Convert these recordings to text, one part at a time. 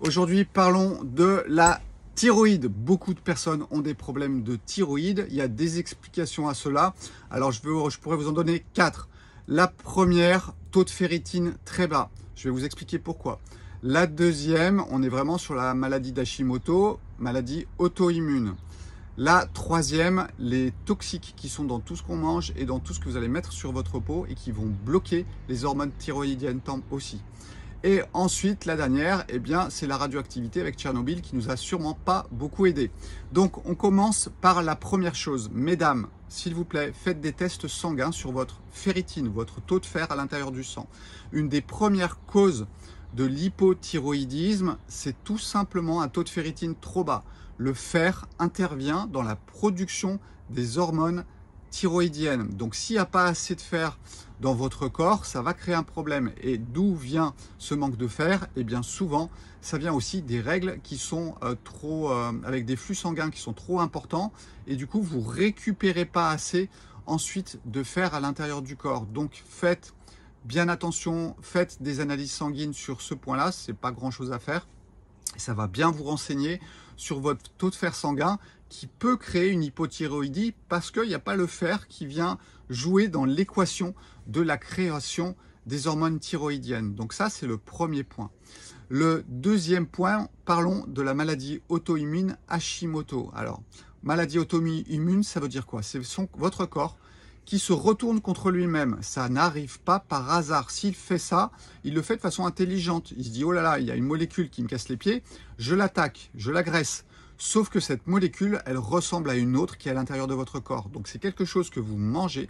Aujourd'hui, parlons de la thyroïde. Beaucoup de personnes ont des problèmes de thyroïde. Il y a des explications à cela. Alors, je pourrais vous en donner 4. La première, taux de ferritine très bas. Je vais vous expliquer pourquoi. La deuxième, on est vraiment sur la maladie d'Hashimoto, maladie auto-immune. La troisième, les toxiques qui sont dans tout ce qu'on mange et dans tout ce que vous allez mettre sur votre peau et qui vont bloquer les hormones thyroïdiennes aussi. Et ensuite, la dernière, eh bien, c'est la radioactivité avec Tchernobyl qui nous a sûrement pas beaucoup aidé. Donc, on commence par la première chose. Mesdames, s'il vous plaît, faites des tests sanguins sur votre ferritine, votre taux de fer à l'intérieur du sang. Une des premières causes de l'hypothyroïdisme, c'est tout simplement un taux de ferritine trop bas. Le fer intervient dans la production des hormones thyroïdiennes. Donc, s'il n'y a pas assez de fer dans votre corps, ça va créer un problème. Et d'où vient ce manque de fer? Eh bien, souvent, ça vient aussi des règles qui sont avec des flux sanguins qui sont trop importants. Et du coup, vous ne récupérez pas assez ensuite de fer à l'intérieur du corps. Donc, faites bien attention, faites des analyses sanguines sur ce point-là. Ce n'est pas grand-chose à faire. Ça va bien vous renseigner sur votre taux de fer sanguin qui peut créer une hypothyroïdie parce qu'il n'y a pas le fer qui vient jouer dans l'équation de la création des hormones thyroïdiennes. Donc ça, c'est le premier point. Le deuxième point, parlons de la maladie auto-immune Hashimoto. Alors, maladie auto-immune, ça veut dire quoi? C'est votre corps qui se retourne contre lui-même. Ça n'arrive pas par hasard. S'il fait ça, il le fait de façon intelligente. Il se dit, oh là là, il y a une molécule qui me casse les pieds, je l'attaque, je l'agresse. Sauf que cette molécule, elle ressemble à une autre qui est à l'intérieur de votre corps. Donc c'est quelque chose que vous mangez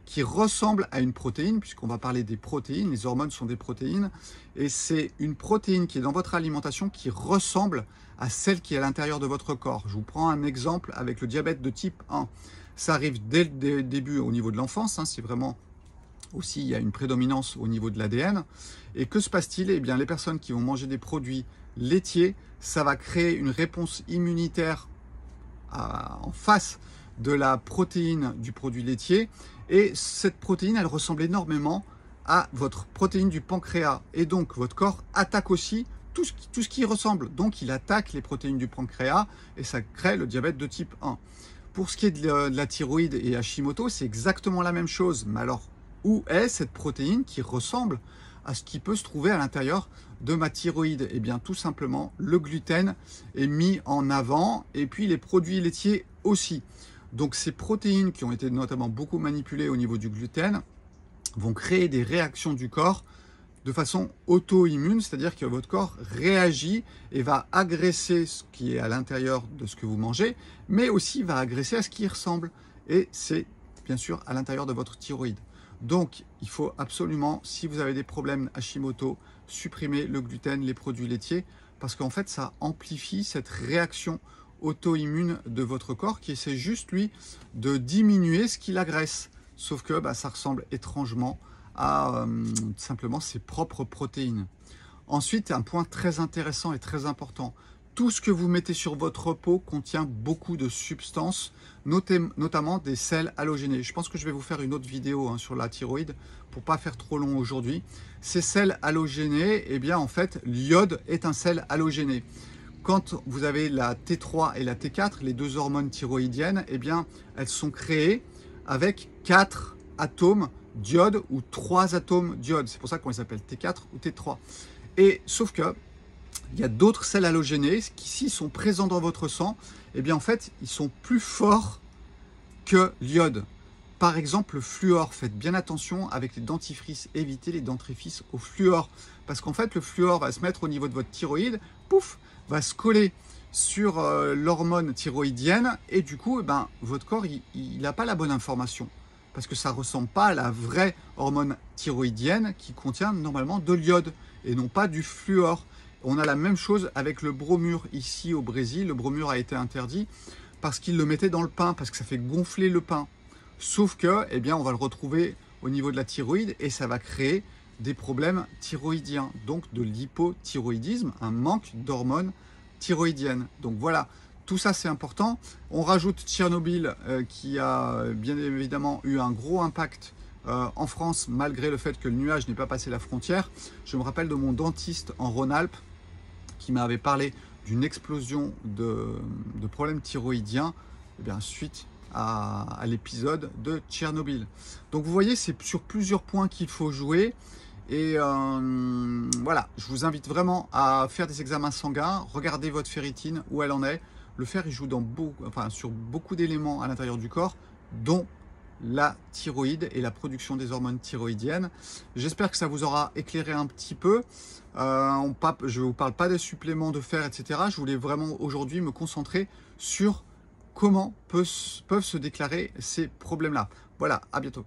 qui ressemble à une protéine, puisqu'on va parler des protéines, les hormones sont des protéines, et c'est une protéine qui est dans votre alimentation qui ressemble à celle qui est à l'intérieur de votre corps. Je vous prends un exemple avec le diabète de type 1. Ça arrive dès le début au niveau de l'enfance, c'est vraiment aussi, il y a une prédominance au niveau de l'ADN. Et que se passe-t-il? Eh bien, les personnes qui vont manger des produits laitiers, ça va créer une réponse immunitaire en face de la protéine du produit laitier. Et cette protéine, elle ressemble énormément à votre protéine du pancréas. Et donc, votre corps attaque aussi tout ce qui ressemble. Donc, il attaque les protéines du pancréas et ça crée le diabète de type 1. Pour ce qui est de la thyroïde et Hashimoto, c'est exactement la même chose. Mais alors, où est cette protéine qui ressemble à ce qui peut se trouver à l'intérieur de ma thyroïde? Eh bien, tout simplement, le gluten est mis en avant et puis les produits laitiers aussi. Donc, ces protéines qui ont été notamment beaucoup manipulées au niveau du gluten vont créer des réactions du corps de façon auto-immune, c'est-à-dire que votre corps réagit et va agresser ce qui est à l'intérieur de ce que vous mangez, mais aussi va agresser à ce qui y ressemble. Et c'est bien sûr à l'intérieur de votre thyroïde. Donc, il faut absolument, si vous avez des problèmes Hashimoto, supprimer le gluten, les produits laitiers, parce qu'en fait, ça amplifie cette réaction auto-immune de votre corps qui essaie juste, lui, de diminuer ce qu'il agresse. Sauf que ça ressemble étrangement à simplement ses propres protéines. Ensuite, un point très intéressant et très important. Tout ce que vous mettez sur votre peau contient beaucoup de substances, notamment des sels halogénés. Je pense que je vais vous faire une autre vidéo sur la thyroïde pour pas faire trop long aujourd'hui. Ces sels halogénés, eh bien en fait, l'iode est un sel halogéné. Quand vous avez la T3 et la T4, les deux hormones thyroïdiennes, eh bien elles sont créées avec 4 atomes d'iode ou 3 atomes d'iode. C'est pour ça qu'on les appelle T4 ou T3. Et sauf que il y a d'autres sels halogénés qui, s'ils sont présents dans votre sang, eh bien en fait, ils sont plus forts que l'iode. Par exemple, le fluor. Faites bien attention avec les dentifrices. Évitez les dentifrices au fluor. Parce qu'en fait, le fluor va se mettre au niveau de votre thyroïde, pouf, va se coller sur l'hormone thyroïdienne. Et du coup, votre corps, il n'a pas la bonne information. Parce que ça ne ressemble pas à la vraie hormone thyroïdienne qui contient normalement de l'iode et non pas du fluor. On a la même chose avec le bromure ici au Brésil. Le bromure a été interdit parce qu'ils le mettaient dans le pain, parce que ça fait gonfler le pain. Sauf que, eh bien, on va le retrouver au niveau de la thyroïde et ça va créer des problèmes thyroïdiens, donc de l'hypothyroïdisme, un manque d'hormones thyroïdiennes. Donc voilà, tout ça c'est important. On rajoute Tchernobyl qui a bien évidemment eu un gros impact en France, malgré le fait que le nuage n'ait pas passé la frontière. Je me rappelle de mon dentiste en Rhône-Alpes qui m'avait parlé d'une explosion de problèmes thyroïdiens, eh bien, suite à l'épisode de Tchernobyl. Donc vous voyez, c'est sur plusieurs points qu'il faut jouer. Et voilà, je vous invite vraiment à faire des examens sanguins, regardez votre ferritine, où elle en est. Le fer, il joue sur beaucoup d'éléments à l'intérieur du corps, dont la thyroïde et la production des hormones thyroïdiennes. J'espère que ça vous aura éclairé un petit peu. Je ne vous parle pas des suppléments de fer, etc. Je voulais vraiment aujourd'hui me concentrer sur comment peuvent se déclarer ces problèmes-là. Voilà, à bientôt.